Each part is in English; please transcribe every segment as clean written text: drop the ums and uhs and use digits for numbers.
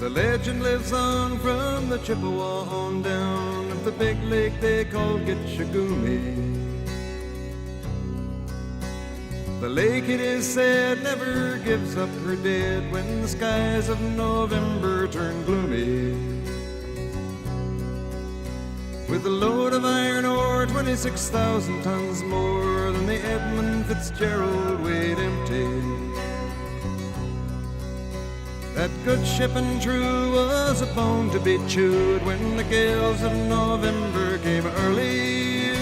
The legend lives on from the Chippewa on down of the big lake they call Gitchagumi. The lake, it is said, never gives up her dead when the skies of November turn gloomy. With a load of iron ore, 26,000 tons more than the Edmund Fitzgerald weighed empty. That good ship and true was a bone to be chewed when the gales of November came early.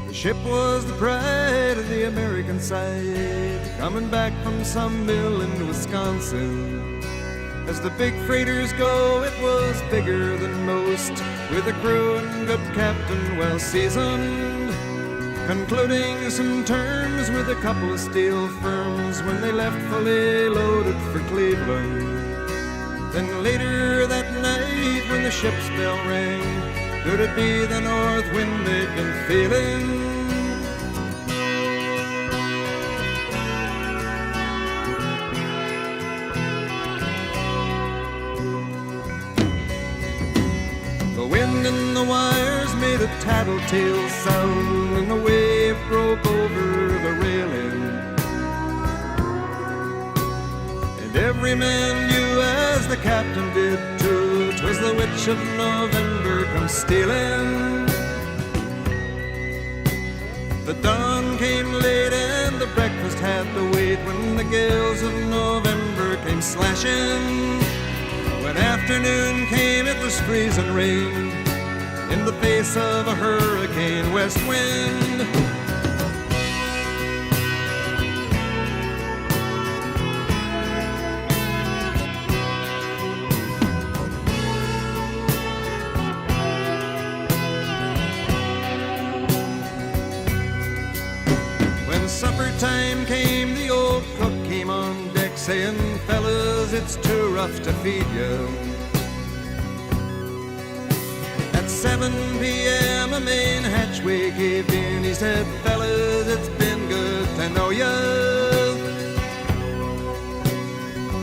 The ship was the pride of the American side, coming back from some mill in Wisconsin. As the big freighters go, it was bigger than most, with a crew and good captain well seasoned, concluding some terms with a couple of steel firms when they left fully loaded for Cleveland. Then later that night when the ship's bell rang, could it be the north wind they'd been feeling? The wind in the wires made a tattletale sound, and the wave broke over the railing. And every man knew, as the captain did too, 'twas the witch of November come stealing. The dawn came late and the breakfast had to wait when the gales of November came slashing. When afternoon came, it was freezing rain in the face of a hurricane west wind. When supper time came, the old cook came on deck saying, "Fellas, it's too rough to feed you." At 7 p.m. a main hatchway caved in. He said, "Fellas, it's been good to know you."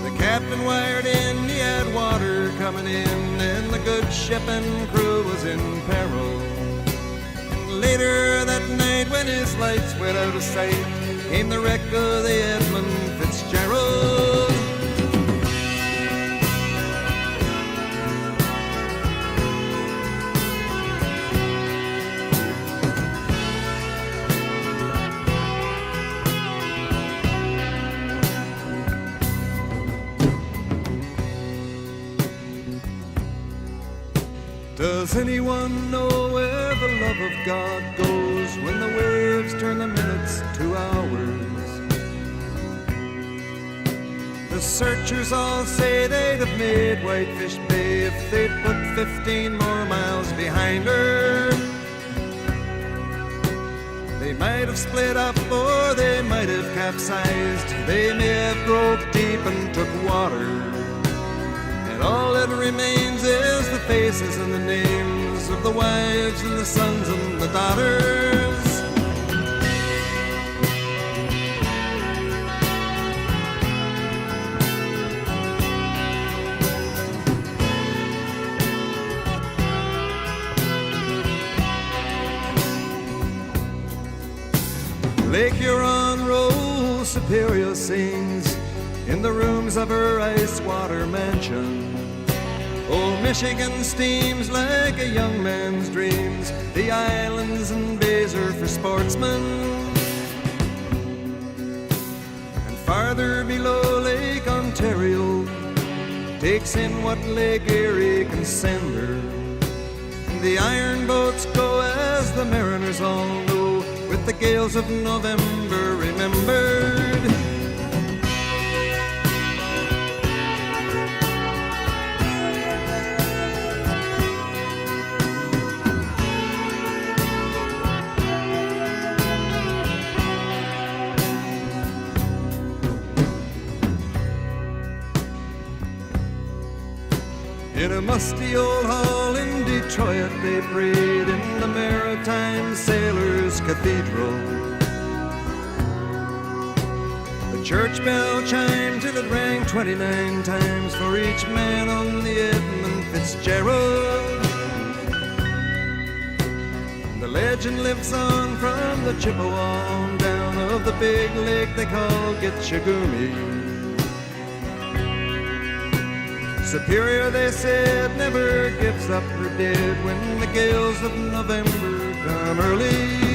The captain wired in, he had water coming in, and the good ship and crew was in peril. And later that night, when his lights went out of sight, came the wreck of the Edmund Fitzgerald. Does anyone know where the love of God goes when the waves turn the minutes to hours? The searchers all say they'd have made Whitefish Bay if they'd put 15 more miles behind her. They might have split up or they might have capsized. They may have broke deep and took water. All that remains is the faces and the names of the wives and the sons and the daughters. Lake Huron rolls, Superior sings in the rooms of her ice-water mansion. Old Michigan steams like a young man's dreams. The islands and bays are for sportsmen. And farther below, Lake Ontario takes in what Lake Erie can send her. And the iron boats go, as the mariners all know, with the gales of November remembered. In a musty old hall in Detroit they prayed in the Maritime Sailors' Cathedral. The Church bell chimed till it rang 29 times for each man on the Edmund Fitzgerald. The legend lives on from the Chippewa down of the big lake they call Gitchagumi. Superior, they said, never gives up her dead when the gales of November come early.